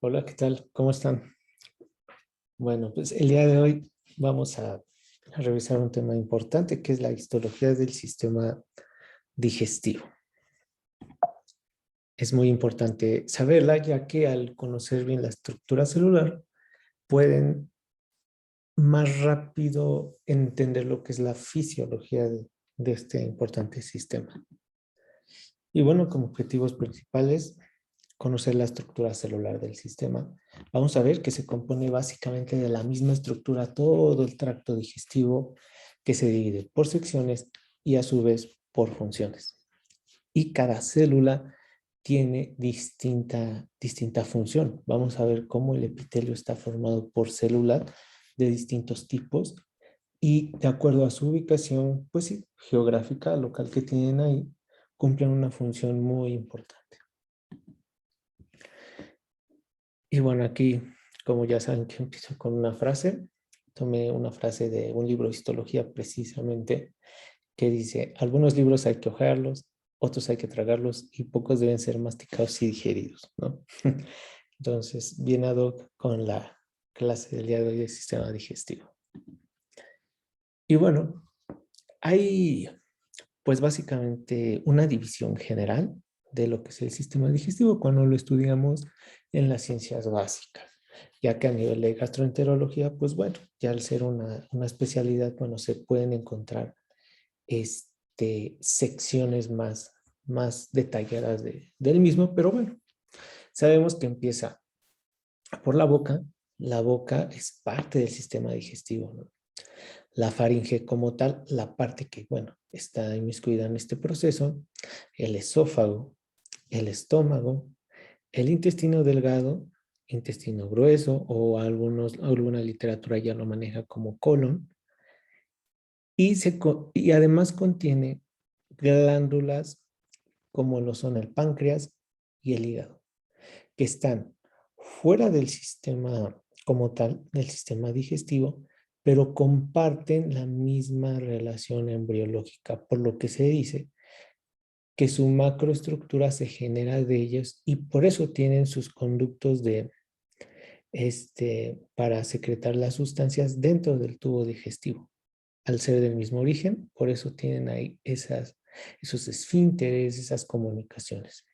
Hola, ¿qué tal? ¿Cómo están? Bueno, pues el día de hoy vamos a revisar un tema importante que es la histología del sistema digestivo. Es muy importante saberla ya que al conocer bien la estructura celular pueden más rápido entender lo que es la fisiología de este importante sistema. Y bueno, como objetivos principales, conocer la estructura celular del sistema. Vamos a ver que se compone básicamente de la misma estructura todo el tracto digestivo, que se divide por secciones y a su vez por funciones. Y cada célula tiene distinta función. Vamos a ver cómo el epitelio está formado por células de distintos tipos y de acuerdo a su ubicación, pues sí, geográfica, local que tienen ahí, cumplen una función muy importante. Y bueno, aquí, como ya saben que empiezo con una frase, tomé una frase de un libro de histología precisamente que dice, algunos libros hay que hojearlos, otros hay que tragarlos y pocos deben ser masticados y digeridos, ¿no? Entonces, bien ad hoc con la clase del día de hoy del sistema digestivo. Y bueno, hay pues básicamente una división general de lo que es el sistema digestivo cuando lo estudiamos en las ciencias básicas, ya que a nivel de gastroenterología, pues bueno, ya al ser una especialidad, bueno, se pueden encontrar secciones más detalladas del mismo, pero bueno, sabemos que empieza por la boca es parte del sistema digestivo, ¿no? La faringe como tal, la parte que, bueno, está inmiscuida en este proceso, el esófago, el estómago, el intestino delgado, intestino grueso o alguna literatura ya lo maneja como colon y además contiene glándulas como lo son el páncreas y el hígado, que están fuera del sistema como tal, del sistema digestivo, pero comparten la misma relación embriológica, por lo que se dice que su macroestructura se genera de ellos y por eso tienen sus conductos para secretar las sustancias dentro del tubo digestivo. Al ser del mismo origen, por eso tienen ahí esos esfínteres, esas comunicaciones.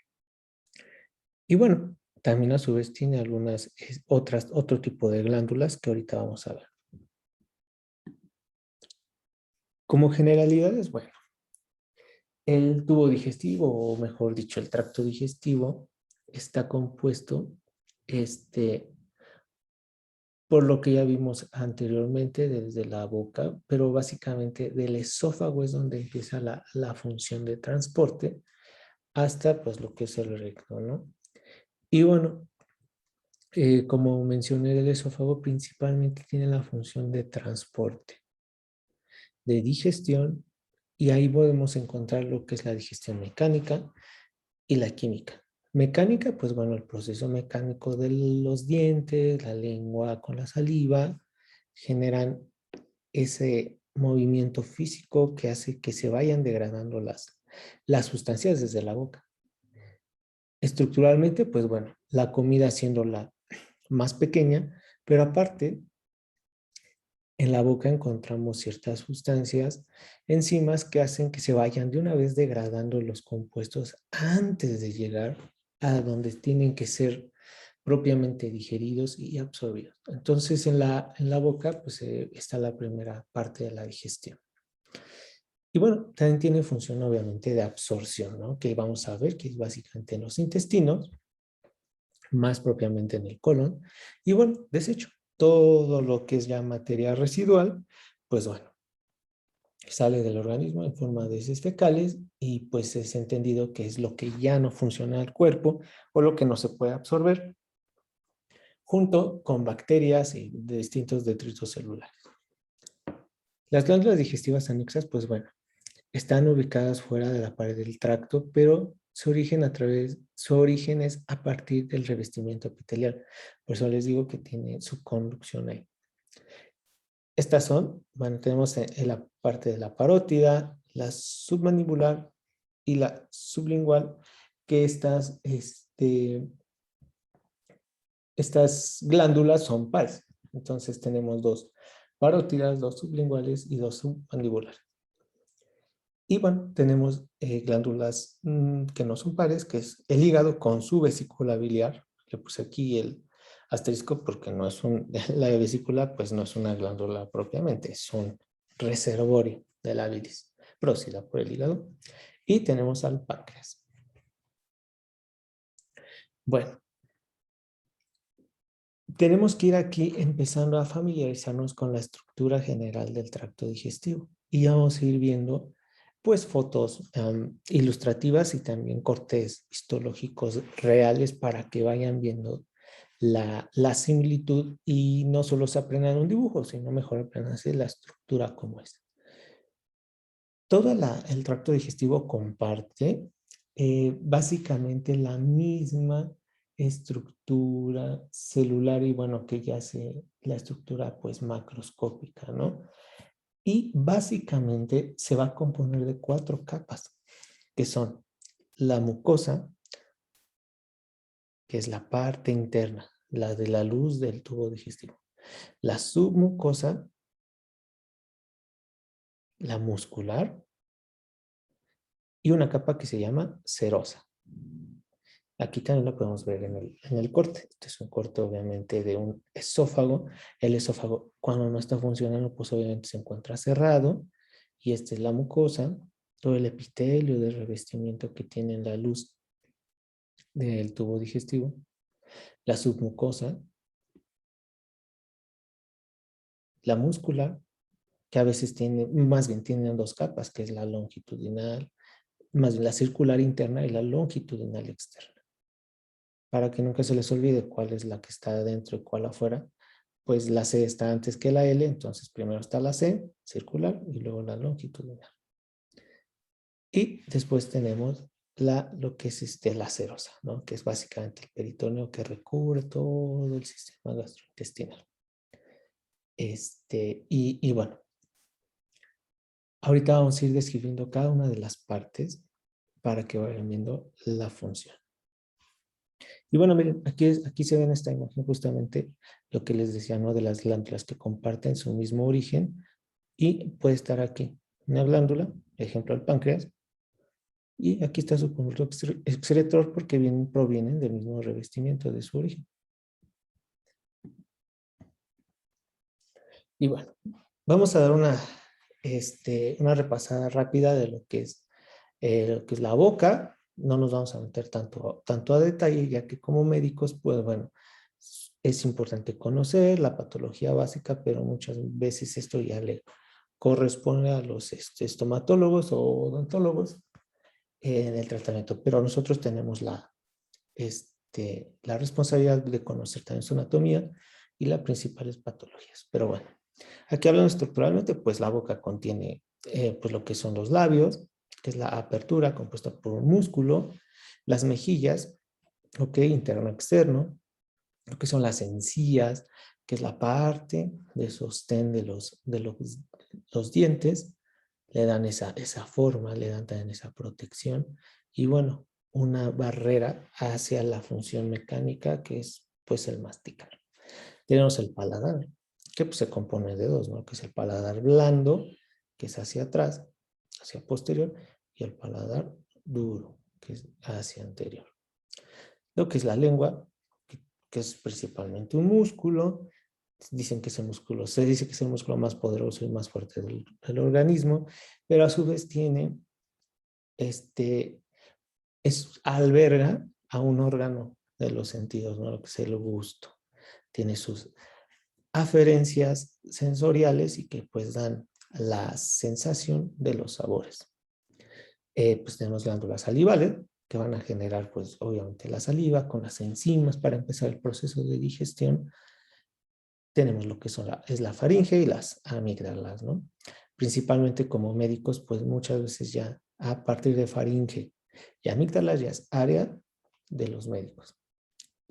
Y bueno, también a su vez tiene otro tipo de glándulas que ahorita vamos a ver. Como generalidades, bueno, el tubo digestivo, o mejor dicho, el tracto digestivo, está compuesto por lo que ya vimos anteriormente desde la boca, pero básicamente del esófago es donde empieza la función de transporte hasta pues lo que es el recto, ¿no? Y bueno, como mencioné, el esófago principalmente tiene la función de transporte, de digestión, y ahí podemos encontrar lo que es la digestión mecánica y la química. Mecánica, pues bueno, el proceso mecánico de los dientes, la lengua con la saliva, generan ese movimiento físico que hace que se vayan degradando las sustancias desde la boca. Estructuralmente, pues bueno, la comida siendo la más pequeña, pero aparte, en la boca encontramos ciertas sustancias, enzimas que hacen que se vayan de una vez degradando los compuestos antes de llegar a donde tienen que ser propiamente digeridos y absorbidos. Entonces, en la boca, pues está la primera parte de la digestión. Y bueno, también tiene función obviamente de absorción, ¿no? Que vamos a ver que es básicamente en los intestinos, más propiamente en el colon. Y bueno, desecho. Todo lo que es ya materia residual, pues bueno, sale del organismo en forma de heces fecales y pues es entendido que es lo que ya no funciona al cuerpo o lo que no se puede absorber, junto con bacterias y de distintos detritos celulares. Las glándulas digestivas anexas, pues bueno, están ubicadas fuera de la pared del tracto, pero su origen es a partir del revestimiento epitelial. Por eso les digo que tiene su conducción ahí. Estas son, bueno, tenemos en la parte de la parótida, la submandibular y la sublingual, que estas estas glándulas son pares. Entonces tenemos dos parótidas, dos sublinguales y dos submandibulares. Y bueno, tenemos glándulas que no son pares, que es el hígado con su vesícula biliar. Le puse aquí el asterisco porque no es la vesícula pues no es una glándula propiamente, es un reservorio de la bilis producida por el hígado. Y tenemos al páncreas. Bueno, tenemos que ir aquí empezando a familiarizarnos con la estructura general del tracto digestivo. Y vamos a ir viendo pues fotos ilustrativas y también cortes histológicos reales para que vayan viendo la similitud y no solo se aprendan un dibujo, sino mejor aprendanse la estructura como es. Todo el tracto digestivo comparte básicamente la misma estructura celular y bueno, que ya hace la estructura pues macroscópica, ¿no? Y básicamente se va a componer de 4 capas, que son la mucosa, que es la parte interna, la de la luz del tubo digestivo. La submucosa, la muscular y una capa que se llama serosa. Aquí también lo podemos ver en el corte. Este es un corte obviamente de un esófago. El esófago cuando no está funcionando pues obviamente se encuentra cerrado y esta es la mucosa, todo el epitelio de revestimiento que tiene la luz del tubo digestivo, la submucosa, la muscular, que a veces tiene, más bien tienen 2 capas, que es la longitudinal, más bien la circular interna y la longitudinal externa. Para que nunca se les olvide cuál es la que está adentro y cuál afuera, pues la C está antes que la L, entonces primero está la C, circular, y luego la longitudinal. Y después tenemos lo que es la serosa, ¿no? Que es básicamente el peritoneo que recubre todo el sistema gastrointestinal. Y bueno, ahorita vamos a ir describiendo cada una de las partes para que vayan viendo la función. Y bueno, miren, aquí se ve en esta imagen justamente lo que les decía, ¿no? De las glándulas que comparten su mismo origen y puede estar aquí una glándula, ejemplo el páncreas, y aquí está su conducto excretor porque provienen del mismo revestimiento de su origen. Y bueno, vamos a dar una repasada rápida de lo que es la boca. No nos vamos a meter tanto a detalle, ya que como médicos, pues bueno, es importante conocer la patología básica, pero muchas veces esto ya le corresponde a los estomatólogos o odontólogos en el tratamiento. Pero nosotros tenemos la responsabilidad de conocer también su anatomía y las principales patologías. Pero bueno, aquí hablando estructuralmente, pues la boca contiene pues lo que son los labios, que es la apertura compuesta por un músculo, las mejillas, ok, interno externo, lo que son las encías, que es la parte de sostén de los dientes, le dan esa forma, le dan también esa protección y bueno, una barrera hacia la función mecánica que es pues el masticar. Tenemos el paladar, que pues, se compone de 2, ¿no? Que es el paladar blando, que es hacia atrás, hacia posterior, y el paladar duro, que es hacia anterior. Lo que es la lengua, que es principalmente un músculo, dicen que se dice que es el músculo más poderoso y más fuerte del organismo, pero a su vez alberga a un órgano de los sentidos, ¿no? Lo que es el gusto. Tiene sus aferencias sensoriales y que pues dan la sensación de los sabores. Pues tenemos glándulas salivales que van a generar pues obviamente la saliva con las enzimas para empezar el proceso de digestión. Tenemos lo que es la faringe y las amígdalas, ¿no? Principalmente como médicos pues muchas veces ya a partir de faringe y amígdalas ya es área de los médicos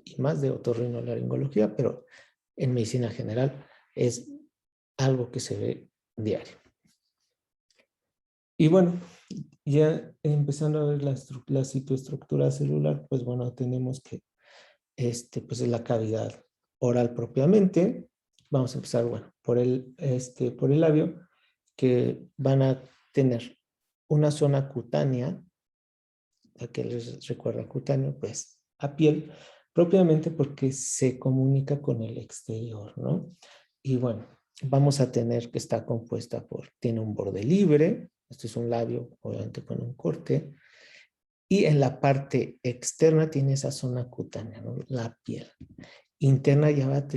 y más de otorrinolaringología, pero en medicina general es algo que se ve diario. Y bueno, ya empezando a ver la citoestructura celular, pues bueno, tenemos que pues es la cavidad oral propiamente. Vamos a empezar, bueno, por el labio, que van a tener una zona cutánea, la que les recuerda cutáneo, pues a piel, propiamente porque se comunica con el exterior, ¿no? Y bueno, vamos a tener que está compuesta tiene un borde libre, este es un labio, obviamente con un corte, y en la parte externa tiene esa zona cutánea, ¿no? La piel. Interna ya va a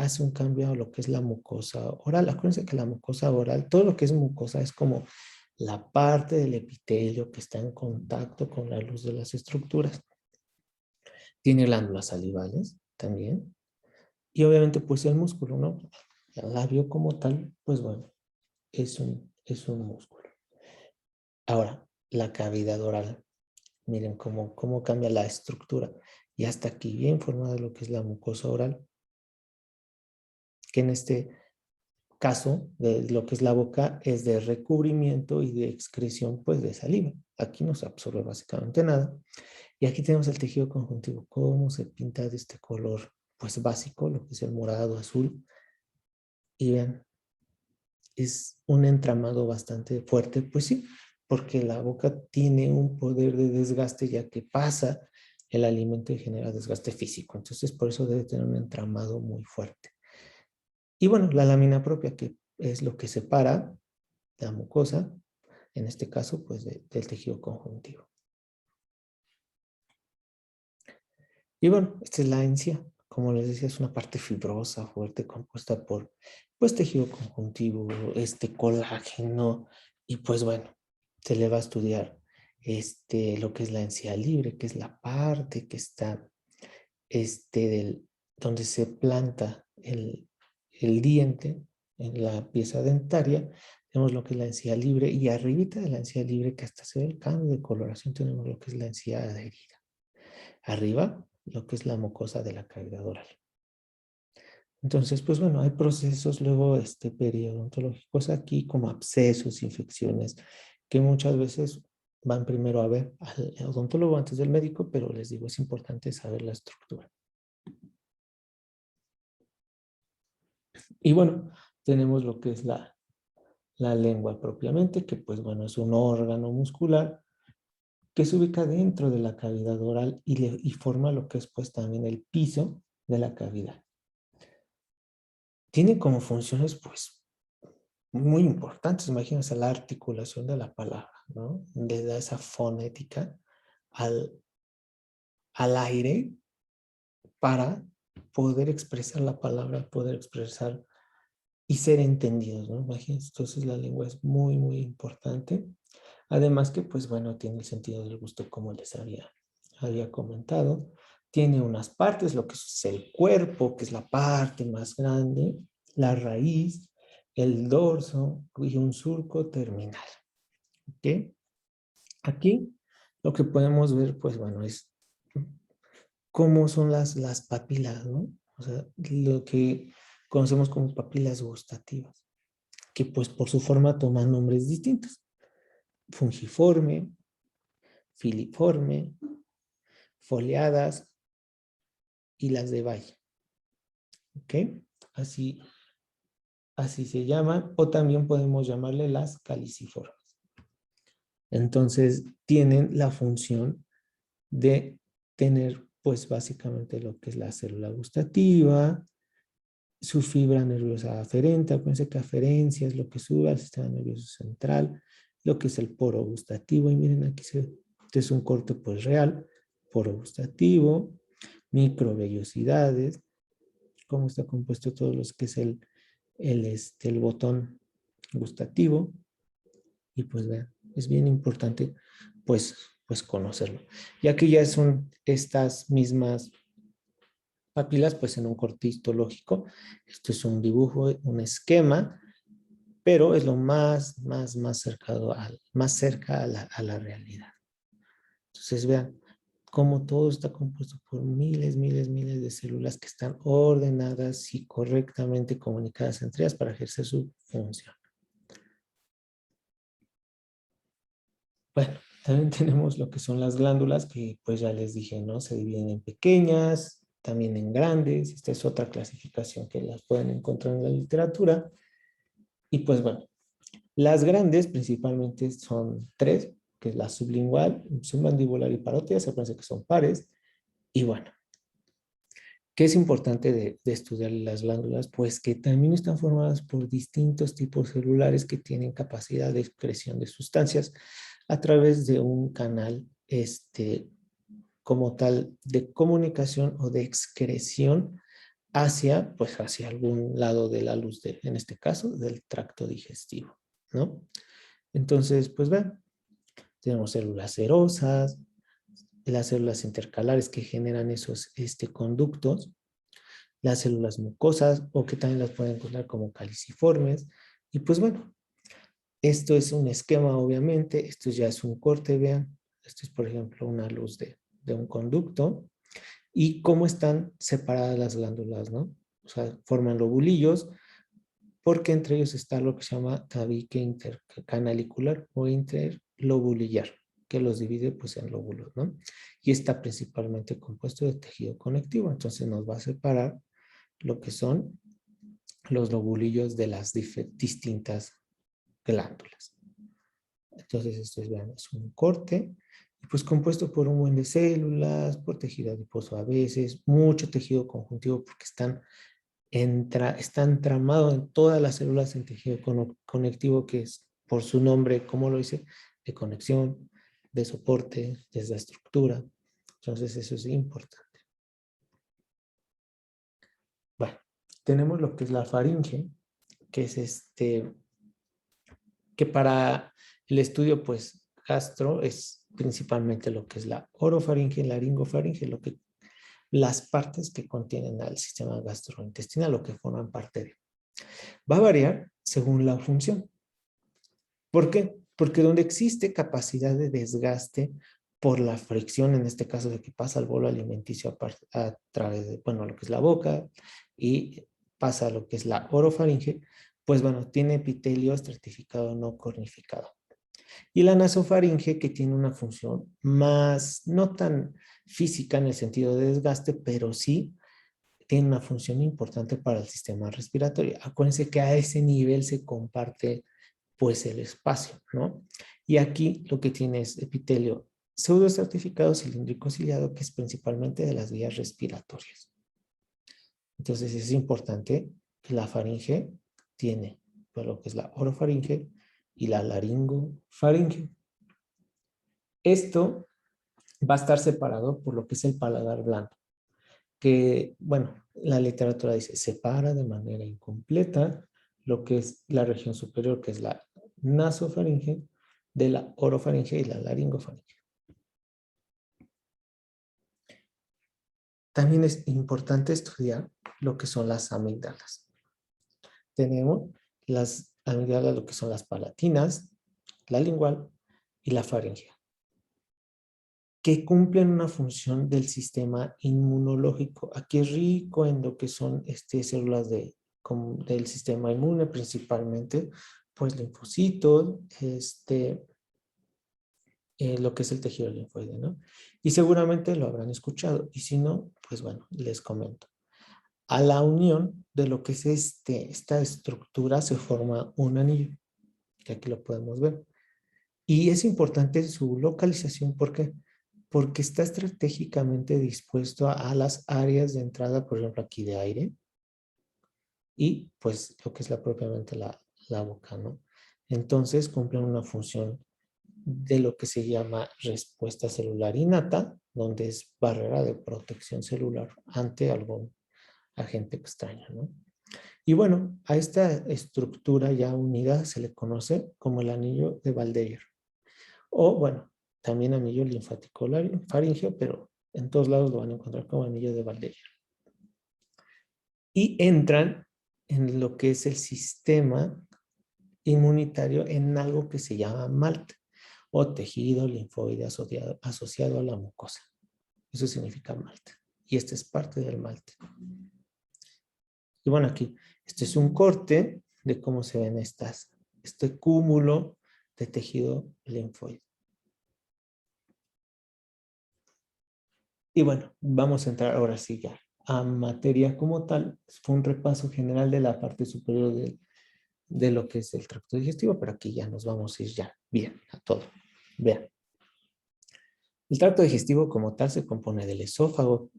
hace un cambio a lo que es la mucosa oral. Acuérdense que la mucosa oral, todo lo que es mucosa es como la parte del epitelio que está en contacto con la luz de las estructuras. Tiene glándulas salivales también. Y obviamente pues el músculo, ¿no? El labio como tal, pues bueno, es un músculo. Ahora, la cavidad oral. Miren cómo cambia la estructura. Y hasta aquí bien formada lo que es la mucosa oral, que en este caso de lo que es la boca es de recubrimiento y de excreción pues de saliva. Aquí no se absorbe básicamente nada. Y aquí tenemos el tejido conjuntivo, cómo se pinta de este color pues básico, lo que es el morado, azul. Y vean, es un entramado bastante fuerte, pues sí, porque la boca tiene un poder de desgaste ya que pasa el alimento y genera desgaste físico. Entonces por eso debe tener un entramado muy fuerte. Y bueno, la lámina propia, que es lo que separa la mucosa, en este caso, pues del tejido conjuntivo. Y bueno, esta es la encía. Como les decía, es una parte fibrosa, fuerte, compuesta por, pues, tejido conjuntivo, colágeno, y pues bueno, se le va a estudiar lo que es la encía libre, que es la parte que está, donde se planta el diente en la pieza dentaria. Tenemos lo que es la encía libre, y arribita de la encía libre, que hasta se ve el cambio de coloración, tenemos lo que es la encía adherida. Arriba, lo que es la mucosa de la cavidad oral. Entonces, pues bueno, hay procesos luego periodontológicos aquí, como abscesos, infecciones, que muchas veces van primero a ver al odontólogo antes del médico, pero les digo, es importante saber la estructura. Y bueno, tenemos lo que es la lengua propiamente, que pues bueno, es un órgano muscular que se ubica dentro de la cavidad oral y forma lo que es pues también el piso de la cavidad. Tiene como funciones pues muy importantes. Imagínense la articulación de la palabra, ¿no? Le da esa fonética al, al aire para poder expresar la palabra, poder expresar y ser entendidos, ¿no? Imagínense, entonces la lengua es muy, muy importante. Además que, pues bueno, tiene el sentido del gusto, como les había comentado. Tiene unas partes, lo que es el cuerpo, que es la parte más grande, la raíz, el dorso y un surco terminal. ¿Ok? Aquí lo que podemos ver, pues bueno, es cómo son las papilas, ¿no? O sea, lo que conocemos como papilas gustativas, que pues por su forma toman nombres distintos. Fungiforme, filiforme, foliadas y las de Valle. ¿Ok? Así, así se llaman, o también podemos llamarle las caliciformes. Entonces, tienen la función de tener, pues básicamente lo que es la célula gustativa, su fibra nerviosa aferente. Acuérdense que aferencia es lo que sube al sistema nervioso central, lo que es el poro gustativo. Y miren, aquí este es un corte pues real, poro gustativo, microvellosidades, cómo está compuesto todo lo que es el botón gustativo. Y pues vean, es bien importante pues conocerlo. Ya que ya son estas mismas papilas, pues en un corte histológico. Esto es un dibujo, un esquema, pero es lo más más cerca a la realidad. Entonces vean cómo todo está compuesto por miles de células que están ordenadas y correctamente comunicadas entre ellas para ejercer su función. Bueno, también tenemos lo que son las glándulas, que pues ya les dije, ¿no? Se dividen en pequeñas, también en grandes. Esta es otra clasificación que las pueden encontrar en la literatura. Y pues bueno, las grandes principalmente son tres, que es la sublingual, submandibular y parótida. Se piensa que son pares. Y bueno, ¿qué es importante de estudiar las glándulas? Pues que también están formadas por distintos tipos celulares que tienen capacidad de excreción de sustancias a través de un canal como tal de comunicación o de excreción hacia, pues hacia algún lado de la luz, en este caso, del tracto digestivo, ¿no? Entonces, pues vean, tenemos células serosas, las células intercalares que generan esos conductos, las células mucosas o que también las pueden encontrar como caliciformes. Y pues bueno, esto es un esquema obviamente, esto ya es un corte, vean, esto es por ejemplo una luz de un conducto y cómo están separadas las glándulas, ¿no? O sea, forman lobulillos porque entre ellos está lo que se llama tabique intercanalicular o interlobulillar, que los divide pues en lóbulos, ¿no? Y está principalmente compuesto de tejido conectivo, entonces nos va a separar lo que son los lobulillos de las distintas glándulas. Entonces esto es, vean, es un corte, pues compuesto por un buen de células, por tejido adiposo a veces, mucho tejido conjuntivo porque está entramado en todas las células en tejido conectivo, que es por su nombre, como lo dice, de conexión, de soporte, de esa estructura. Entonces eso es importante. Bueno, tenemos lo que es la faringe, que es que para el estudio pues gastro es principalmente lo que es la orofaringe, laringofaringe, las partes que contienen al sistema gastrointestinal, lo que forman parte de. Va a variar según la función. ¿Por qué? Porque donde existe capacidad de desgaste por la fricción, en este caso de que pasa el bolo alimenticio a través de, bueno, lo que es la boca y pasa a lo que es la orofaringe, pues bueno, tiene epitelio estratificado no cornificado. Y la nasofaringe que tiene una función más, no tan física en el sentido de desgaste, pero sí tiene una función importante para el sistema respiratorio. Acuérdense que a ese nivel se comparte pues el espacio, ¿no? Y aquí lo que tiene es epitelio pseudoestratificado cilíndrico ciliado, que es principalmente de las vías respiratorias. Entonces es importante que la faringe tiene pues, lo que es la orofaringe y la laringofaringe. Esto va a estar separado por lo que es el paladar blando, que, bueno, la literatura dice, separa de manera incompleta lo que es la región superior, que es la nasofaringe, de la orofaringe y la laringofaringe. También es importante estudiar lo que son las amígdalas. Tenemos las amígdalas, lo que son las palatinas, la lingual y la faringea, que cumplen una función del sistema inmunológico. Aquí es rico en lo que son células del sistema inmune, principalmente, pues linfocitos, lo que es el tejido linfoide, ¿no? Y seguramente lo habrán escuchado, y si no, pues bueno, les comento. A la unión de lo que es esta estructura se forma un anillo, que aquí lo podemos ver. Y es importante su localización, ¿por qué? Porque está estratégicamente dispuesto a las áreas de entrada, por ejemplo, aquí de aire, y pues lo que es propiamente la boca, ¿no? Entonces cumplen una función de lo que se llama respuesta celular innata, donde es barrera de protección celular ante algún agente extraño, ¿no? Y bueno, a esta estructura ya unida se le conoce como el anillo de Valdeir. O bueno, también anillo linfático faríngeo, pero en todos lados lo van a encontrar como anillo de Valdeir. Y entran en lo que es el sistema inmunitario en algo que se llama MALT o tejido linfoide asociado a la mucosa. Eso significa MALT. Y este es parte del MALT. Y bueno, aquí, este es un corte de cómo se ven este cúmulo de tejido linfoide. Y bueno, vamos a entrar ahora sí ya a materia como tal. Fue un repaso general de la parte superior de lo que es el tracto digestivo, pero aquí ya nos vamos a ir ya bien a todo. Vean, el tracto digestivo como tal se compone del esófago,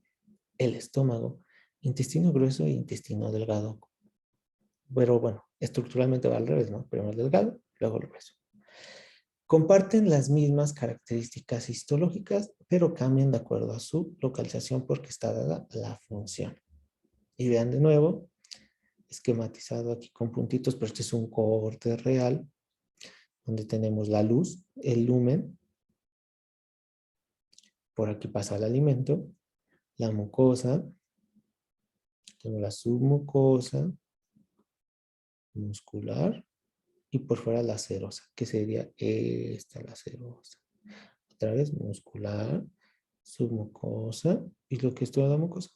el estómago, intestino grueso e intestino delgado. Pero bueno, estructuralmente va al revés, ¿no? Primero el delgado, luego el grueso. Comparten las mismas características histológicas, pero cambian de acuerdo a su localización porque está dada la función. Y vean de nuevo, esquematizado aquí con puntitos, pero este es un corte real, donde tenemos la luz, el lumen, por aquí pasa el alimento, la mucosa, tenemos la submucosa, muscular, y por fuera la serosa, que sería esta la serosa. Otra vez muscular, submucosa, y lo que es toda la mucosa.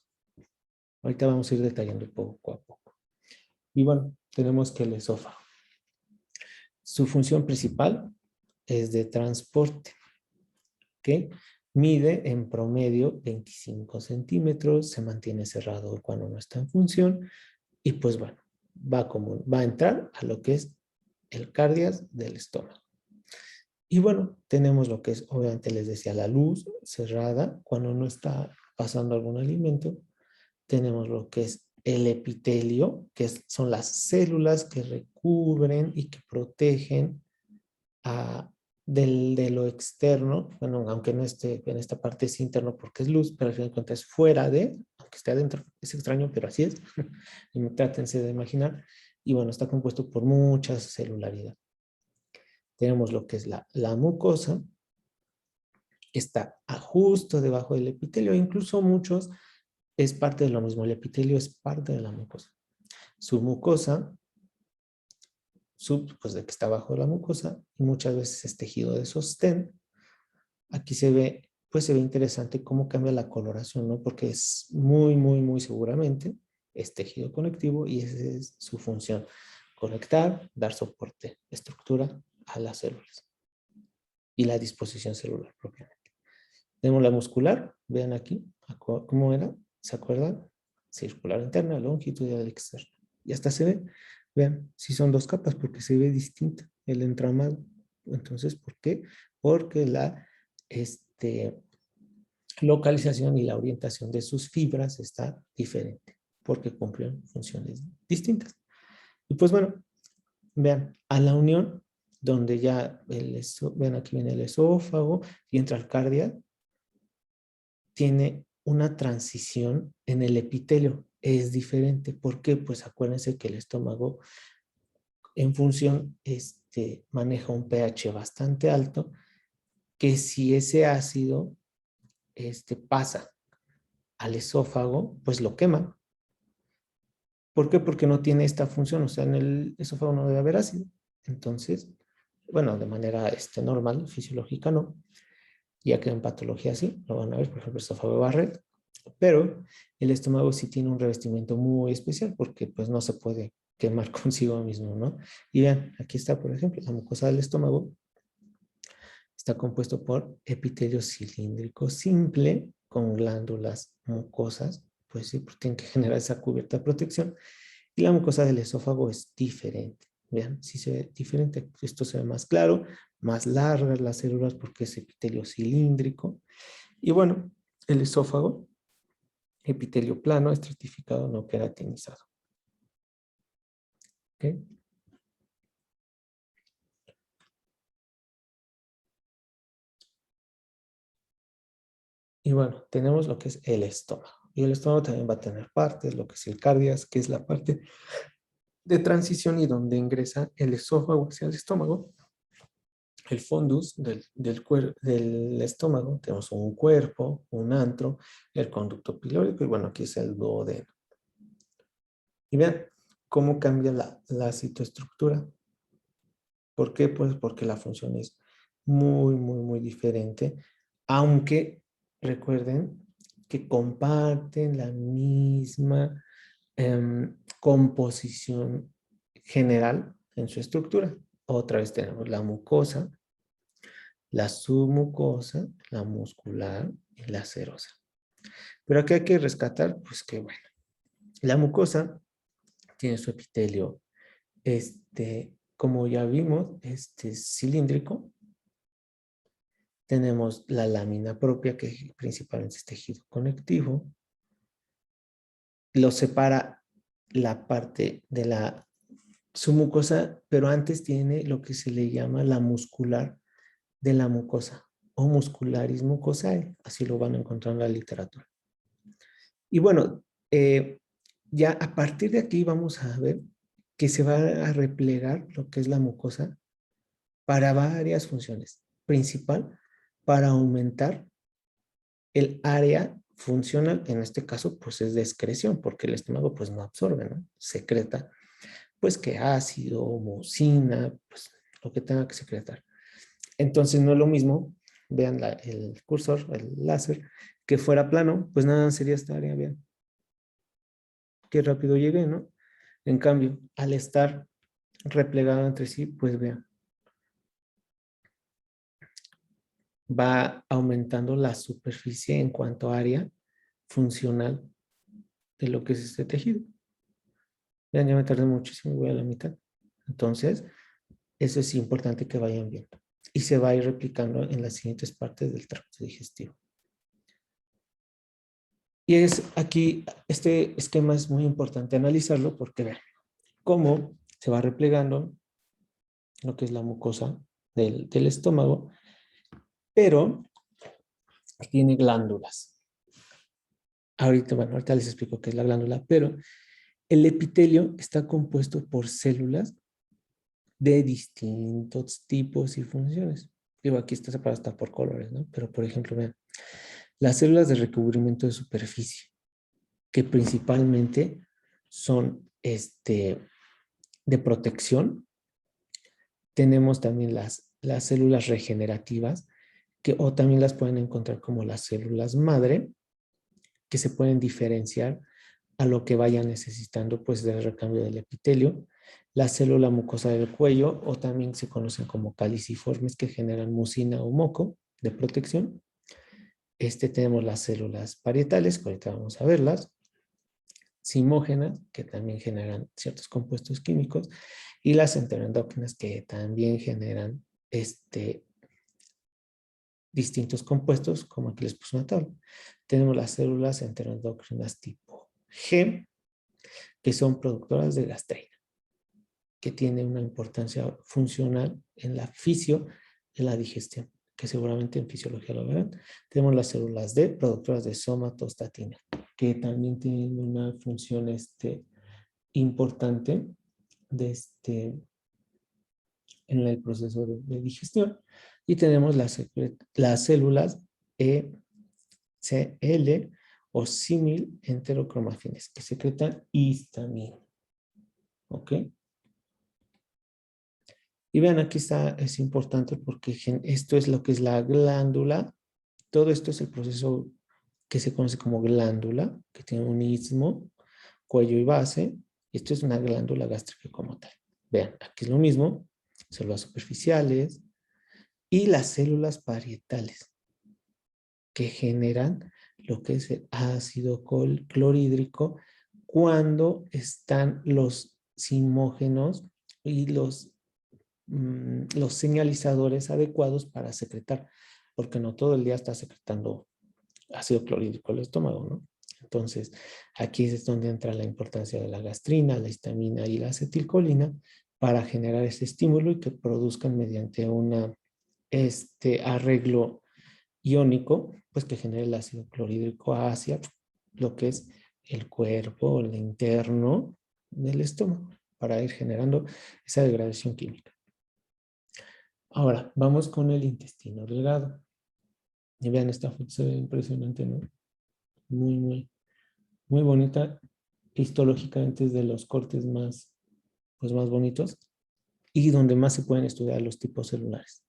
Ahorita vamos a ir detallando poco a poco. Y bueno, tenemos que el esófago. Su función principal es de transporte, ¿ok? Mide en promedio 25 centímetros, se mantiene cerrado cuando no está en función y pues bueno, va a entrar a lo que es el cardias del estómago. Y bueno, tenemos lo que es, obviamente les decía, la luz cerrada cuando no está pasando algún alimento. Tenemos lo que es el epitelio, son las células que recubren y que protegen de lo externo. Bueno, aunque no esté en esta parte es interno porque es luz, pero al final de cuentas es fuera de, aunque esté adentro. Es extraño, pero así es. Y trátense de imaginar. Y bueno, está compuesto por mucha celularidad. Tenemos lo que es la mucosa, que está justo debajo del epitelio. Incluso muchos es parte de lo mismo. El epitelio es parte de la mucosa. Su mucosa, pues de que está bajo la mucosa, y muchas veces es tejido de sostén. Aquí se ve, pues se ve interesante cómo cambia la coloración, ¿no? Porque es muy, muy, muy seguramente es tejido conectivo y esa es su función. Conectar, dar soporte, estructura a las células y la disposición celular propiamente. Tenemos la muscular, vean aquí, ¿cómo era? ¿Se acuerdan? Circular interna, longitudinal externa. Y hasta se ve, vean, si son dos capas porque se ve distinto el entramado. Entonces, ¿por qué? Porque la localización y la orientación de sus fibras está diferente, porque cumplen funciones distintas. Y pues bueno, vean, a la unión, donde ya, vean aquí viene el esófago y entra el cardia, tiene una transición en el epitelio. Es diferente. ¿Por qué? Pues acuérdense que el estómago en función maneja un pH bastante alto, que si ese ácido pasa al esófago, pues lo quema. ¿Por qué? Porque no tiene esta función, o sea, en el esófago no debe haber ácido. Entonces, bueno, de manera normal, fisiológica no, ya que en patología sí, lo van a ver, por ejemplo, el esófago de Barrett, pero el estómago sí tiene un revestimiento muy especial porque pues no se puede quemar consigo mismo, ¿no? Y vean, aquí está, por ejemplo, la mucosa del estómago está compuesto por epitelio cilíndrico simple con glándulas mucosas, pues sí, porque tienen que generar esa cubierta de protección. Y la mucosa del esófago es diferente. Vean, si se ve diferente, esto se ve más claro, más largas las células porque es epitelio cilíndrico. Y bueno, el esófago, epitelio plano, estratificado, no queratinizado. ¿Okay? Y bueno, tenemos lo que es el estómago. Y el estómago también va a tener partes, lo que es el cardias, que es la parte de transición y donde ingresa el esófago hacia el estómago. El fundus del estómago, tenemos un cuerpo, un antro, el conducto pilórico y bueno, aquí es el duodeno. Y vean cómo cambia la citoestructura. ¿Por qué? Pues porque la función es muy, muy, muy diferente, aunque recuerden que comparten la misma composición general en su estructura. Otra vez tenemos la mucosa, la submucosa, la muscular y la serosa. Pero aquí hay que rescatar, pues que bueno, la mucosa tiene su epitelio, como ya vimos, cilíndrico. Tenemos la lámina propia, que principalmente es tejido conectivo. Lo separa la parte de la submucosa, pero antes tiene lo que se le llama la muscular de la mucosa o muscularis mucosae, así lo van a encontrar en la literatura. Y bueno, ya a partir de aquí vamos a ver que se va a replegar lo que es la mucosa para varias funciones. Principal, para aumentar el área funcional, en este caso, pues es de excreción, porque el estómago pues no absorbe, ¿no? Secreta, pues que ácido, mucina, pues lo que tenga que secretar. Entonces no es lo mismo, vean el cursor, el láser, que fuera plano, pues nada sería esta área, vean, qué rápido llegué, ¿no? En cambio, al estar replegado entre sí, pues vean, va aumentando la superficie en cuanto a área funcional de lo que es este tejido. Vean, ya me tardé muchísimo, voy a la mitad. Entonces, eso es importante que vayan viendo. Y se va a ir replicando en las siguientes partes del tracto digestivo. Y es aquí, este esquema es muy importante analizarlo porque vean cómo se va replegando lo que es la mucosa del estómago, pero tiene glándulas. Ahorita les explico qué es la glándula, pero el epitelio está compuesto por células de distintos tipos y funciones. Digo, aquí está separado hasta por colores, ¿no? Pero, por ejemplo, vean, las células de recubrimiento de superficie, que principalmente son de protección. Tenemos también las células regenerativas, o también las pueden encontrar como las células madre, que se pueden diferenciar a lo que vaya necesitando pues del recambio del epitelio. La célula mucosa del cuello, o también se conocen como caliciformes, que generan mucina o moco de protección. Tenemos las células parietales, que ahorita vamos a verlas, simógenas, que también generan ciertos compuestos químicos, y las enteroendócrinas, que también generan distintos compuestos, como aquí les puse una tabla. Tenemos las células enteroendócrinas tipo G, que son productoras de gastrina, que tiene una importancia funcional en la de la digestión, que seguramente en fisiología lo verán. Tenemos las células D, productoras de somatostatina, que también tienen una función importante de en el proceso de digestión. Y tenemos las células ECL o símil enterocromafines, que secretan histamina. ¿Ok? Y vean, aquí está, es importante porque esto es lo que es la glándula. Todo esto es el proceso que se conoce como glándula, que tiene un istmo, cuello y base. Esto es una glándula gástrica como tal. Vean, aquí es lo mismo, células superficiales y las células parietales, que generan lo que es el ácido clorhídrico cuando están los simógenos y los señalizadores adecuados para secretar, porque no todo el día está secretando ácido clorhídrico el estómago, ¿no? Entonces, aquí es donde entra la importancia de la gastrina, la histamina y la acetilcolina para generar ese estímulo y que produzcan mediante una arreglo iónico, pues que genere el ácido clorhídrico hacia lo que es el cuerpo, el interno del estómago, para ir generando esa degradación química. Ahora, vamos con el intestino delgado. Y vean, esta foto se ve impresionante, ¿no? Muy, muy, muy bonita. Histológicamente es de los cortes pues más bonitos y donde más se pueden estudiar los tipos celulares.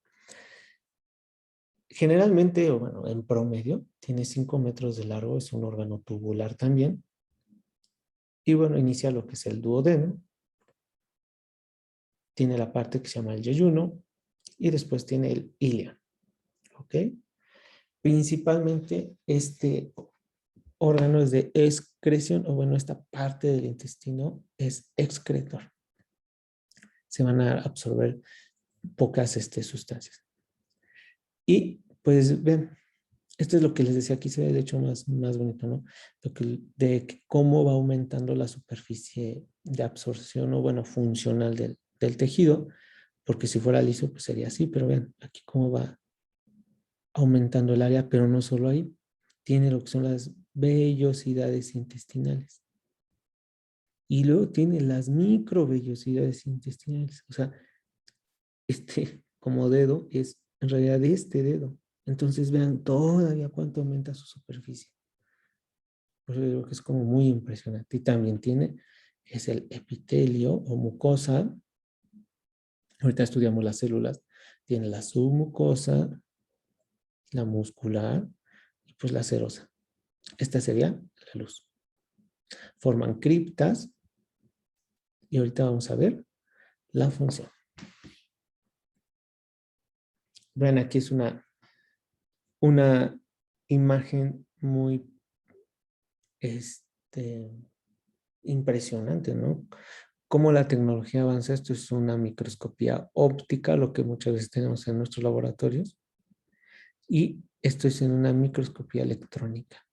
Generalmente, o bueno, en promedio, tiene 5 metros de largo, es un órgano tubular también. Y bueno, inicia lo que es el duodeno. Tiene la parte que se llama el yeyuno y después tiene el ileón. ¿Ok? Principalmente órgano es de excreción, o bueno, esta parte del intestino es excretor. Se van a absorber pocas sustancias. Y pues ven, esto es lo que les decía, aquí se ve de hecho más bonito, ¿no? De cómo va aumentando la superficie de absorción o bueno, funcional del tejido, porque si fuera liso pues sería así, pero vean aquí cómo va aumentando el área, pero no solo ahí, tiene lo que son las vellosidades intestinales. Y luego tiene las microvellosidades intestinales. O sea, como dedo es en realidad este dedo. Entonces vean todavía cuánto aumenta su superficie. Por eso digo que es como muy impresionante. Y también tiene, es el epitelio o mucosa. Ahorita estudiamos las células. Tiene la submucosa, la muscular y pues la serosa. Esta sería la luz. Forman criptas y ahorita vamos a ver la función. Vean, aquí es una imagen muy impresionante, ¿no? Cómo la tecnología avanza. Esto es una microscopía óptica, lo que muchas veces tenemos en nuestros laboratorios. Y esto es en una microscopía electrónica.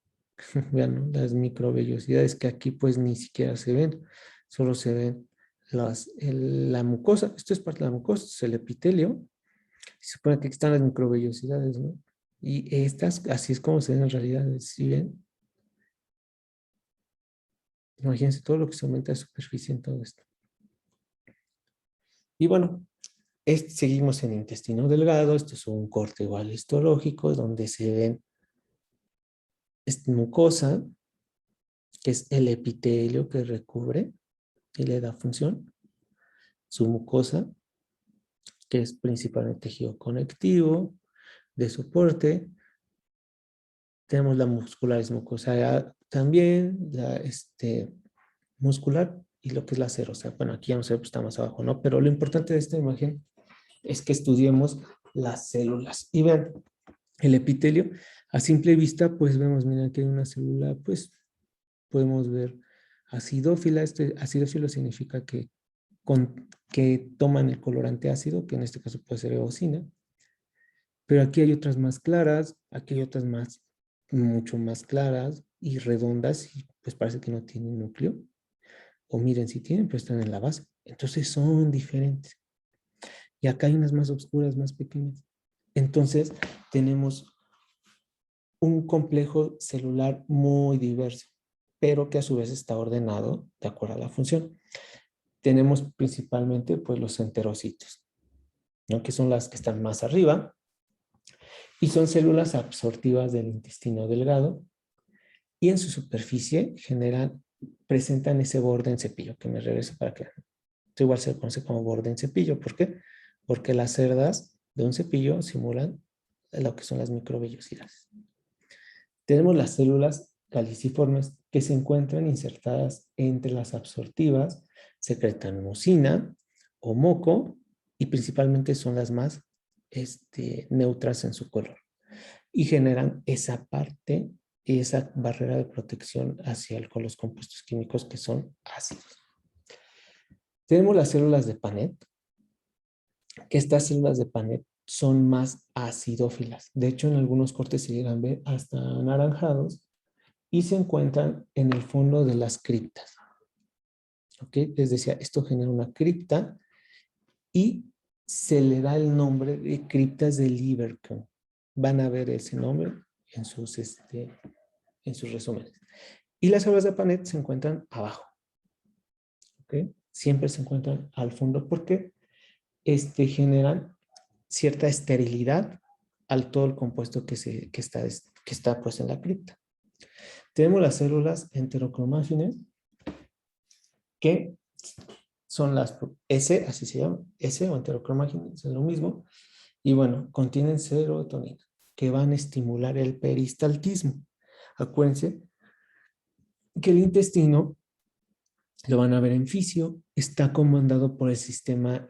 Vean, ¿no? Las microvellosidades que aquí pues ni siquiera se ven. Solo se ven la mucosa. Esto es parte de la mucosa, es el epitelio. Se supone que aquí están las microvellosidades, ¿no? Y estas, así es como se ven en realidad. ¿Sí ven? Imagínense todo lo que se aumenta de superficie en todo esto. Y bueno, seguimos en intestino delgado. Esto es un corte igual histológico donde se ven esta mucosa, que es el epitelio que recubre y le da función. Su mucosa, que es principalmente tejido conectivo, de soporte. Tenemos la muscular, es mucosa también, la muscular y lo que es la serosa. Bueno, aquí ya no sé, pues está más abajo, ¿no? Pero lo importante de esta imagen es que estudiemos las células. Y vean, el epitelio, a simple vista, pues vemos, miren, que hay una célula, pues podemos ver acidófila. Acidófilo significa que toman el colorante ácido, que en este caso puede ser eosina. Pero aquí hay otras más claras, aquí hay otras mucho más claras y redondas, y pues parece que no tienen núcleo. O miren, si tienen, pero están en la base. Entonces son diferentes. Y acá hay unas más oscuras, más pequeñas. Entonces tenemos un complejo celular muy diverso, pero que a su vez está ordenado de acuerdo a la función. Tenemos principalmente pues los enterocitos, ¿no? Que son las que están más arriba y son células absortivas del intestino delgado y en su superficie presentan ese borde en cepillo, que me regreso para que esto igual se conoce como borde en cepillo. ¿Por qué? Porque las cerdas de un cepillo simulan lo que son las microvellosidades. Tenemos las células caliciformes que se encuentran insertadas entre las absortivas, secretan mucina o moco y principalmente son las más neutras en su color y generan esa parte, esa barrera de protección hacia los compuestos químicos que son ácidos. Tenemos las células de Paneth, que estas células de Paneth son más acidófilas. De hecho, en algunos cortes se llegan a ver hasta anaranjados y se encuentran en el fondo de las criptas. ¿Ok? Les decía, esto genera una cripta y se le da el nombre de criptas de Lieberkühn. Van a ver ese nombre en sus resúmenes. Y las células de Paneth se encuentran abajo. ¿Ok? Siempre se encuentran al fondo porque generan cierta esterilidad al todo el compuesto que está pues en la cripta. Tenemos las células enterocromáfines, que son las S, así se llama, S o enterocromáfines, es lo mismo, y bueno, contienen serotonina, que van a estimular el peristaltismo. Acuérdense que el intestino, lo van a ver en fisio, está comandado por el sistema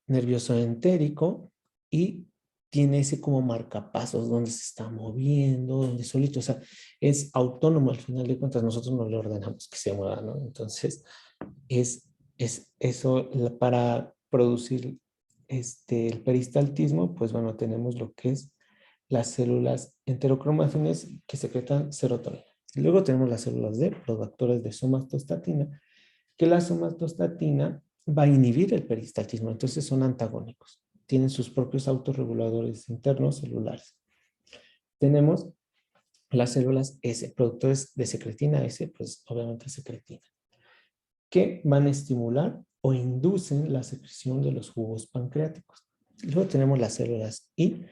nervioso entérico y tiene ese como marcapasos donde se está moviendo, donde solito, o sea, es autónomo al final de cuentas, nosotros no le ordenamos que se mueva, ¿no? Entonces, es eso para producir el peristaltismo, pues bueno, tenemos lo que es las células enterocromafines que secretan serotonina. Y luego tenemos las células D, productores de somatostatina, que la somatostatina va a inhibir el peristaltismo, entonces son antagónicos, tienen sus propios autorreguladores internos celulares. Tenemos las células S, productores de secretina S, pues obviamente secretina, que van a estimular o inducen la secreción de los jugos pancreáticos. Luego tenemos las células I,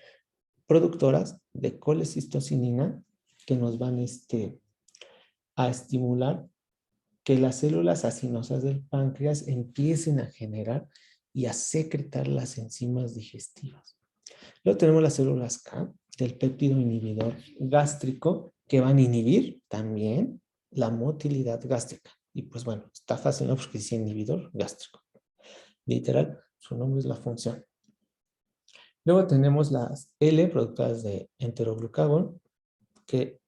productoras de colecistocinina, que nos van a estimular que las células acinosas del páncreas empiecen a generar y a secretar las enzimas digestivas. Luego tenemos las células K del péptido inhibidor gástrico que van a inhibir también la motilidad gástrica. Y pues bueno, está fácil, ¿no? Porque dice inhibidor gástrico. Literal, su nombre es la función. Luego tenemos las L productoras de enteroglucagón, que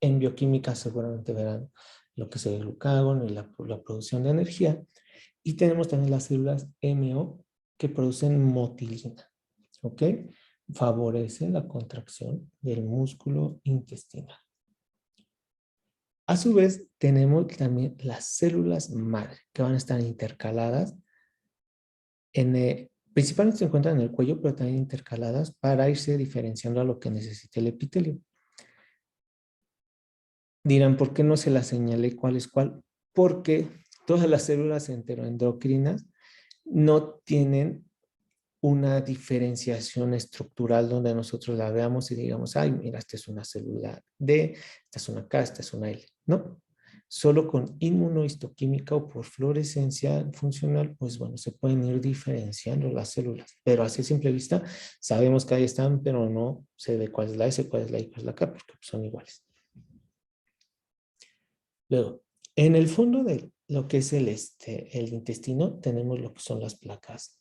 en bioquímica seguramente verán lo que es el glucagón y la producción de energía. Y tenemos también las células MO que producen motilina, ¿ok? Favorecen la contracción del músculo intestinal. A su vez, tenemos también las células madre que van a estar intercaladas principalmente se encuentran en el cuello, pero también intercaladas para irse diferenciando a lo que necesite el epitelio. Dirán, ¿por qué no se las señalé cuál es cuál? Porque todas las células enteroendocrinas no tienen una diferenciación estructural donde nosotros la veamos y digamos, ay, mira, esta es una célula D, esta es una K, esta es una L. No, solo con inmunohistoquímica o por fluorescencia funcional, pues bueno, se pueden ir diferenciando las células, pero así a simple vista sabemos que ahí están, pero no se ve cuál es la S, cuál es la I, cuál es la K, porque son iguales. Luego, en el fondo de lo que es el intestino, tenemos lo que son las placas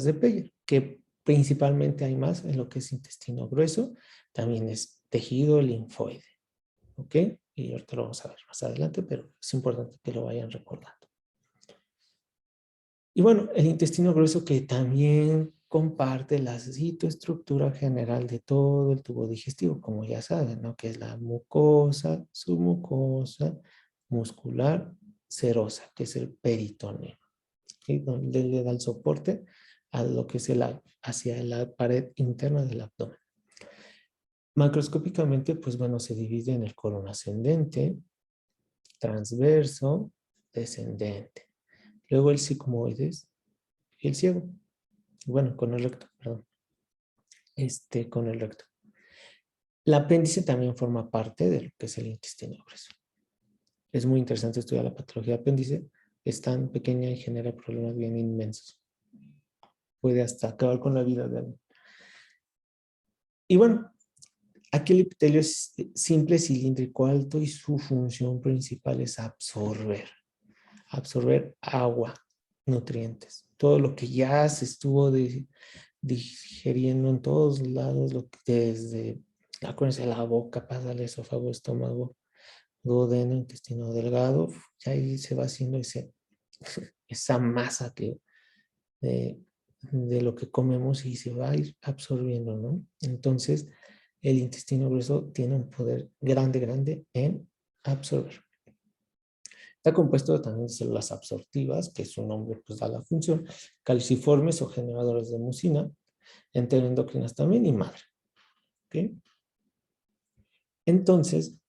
de Peyer, que principalmente hay más en lo que es intestino grueso, también es tejido linfoide, ¿ok? Y ahorita lo vamos a ver más adelante, pero es importante que lo vayan recordando. Y bueno, el intestino grueso que también comparte la citoestructura general de todo el tubo digestivo, como ya saben, ¿no? Que es la mucosa, submucosa, muscular, serosa, que es el peritoneo, ¿sí? Donde le da el soporte a lo que es hacia la pared interna del abdomen. Macroscópicamente, pues bueno, se divide en el colon ascendente, transverso, descendente. Luego el sigmoides y el ciego. Bueno, con el recto, perdón. Con el recto. El apéndice también forma parte de lo que es el intestino grueso. Es muy interesante estudiar la patología del apéndice. Es tan pequeña y genera problemas bien inmensos. Puede hasta acabar con la vida de alguien. Y bueno, aquí el epitelio es simple, cilíndrico, alto y su función principal es absorber agua, nutrientes, todo lo que ya se estuvo digeriendo en todos lados, desde la boca, pasa al esófago, estómago, duodeno, intestino delgado, y ahí se va haciendo esa masa de lo que comemos y se va a ir absorbiendo, ¿no? Entonces, el intestino grueso tiene un poder grande en absorber. Está compuesto también de células absortivas, que su nombre pues da la función, caliciformes o generadores de mucina, enteroendocrinas también y madre. ¿Okay? Entonces,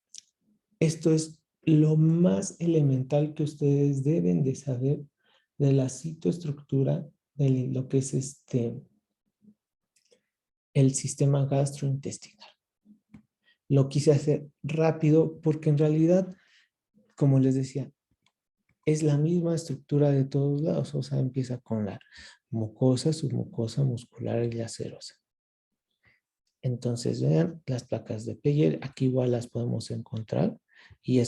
esto es lo más elemental que ustedes deben de saber de la citoestructura de lo que es el sistema gastrointestinal. Lo quise hacer rápido porque en realidad, como les decía, es la misma estructura de todos lados. O sea, empieza con la mucosa, submucosa, muscular y la serosa. Entonces, vean las placas de Peyer. Aquí igual las podemos encontrar. Y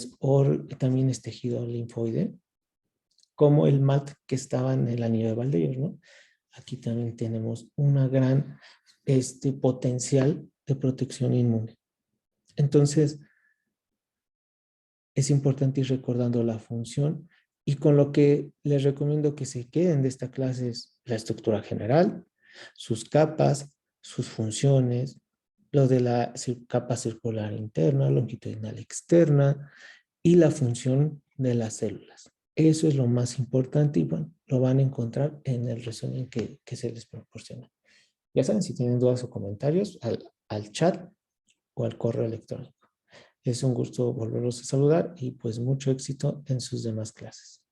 también es tejido linfoide, como el MAT que estaba en el anillo de Valdeir, ¿no? Aquí también tenemos una gran este potencial de protección inmune. Entonces, es importante ir recordando la función y con lo que les recomiendo que se queden de esta clase es la estructura general, sus capas, sus funciones, lo de la capa circular interna, longitudinal externa y la función de las células. Eso es lo más importante y bueno, lo van a encontrar en el resumen que se les proporciona. Ya saben, si tienen dudas o comentarios, al chat o al correo electrónico. Es un gusto volverlos a saludar y pues mucho éxito en sus demás clases.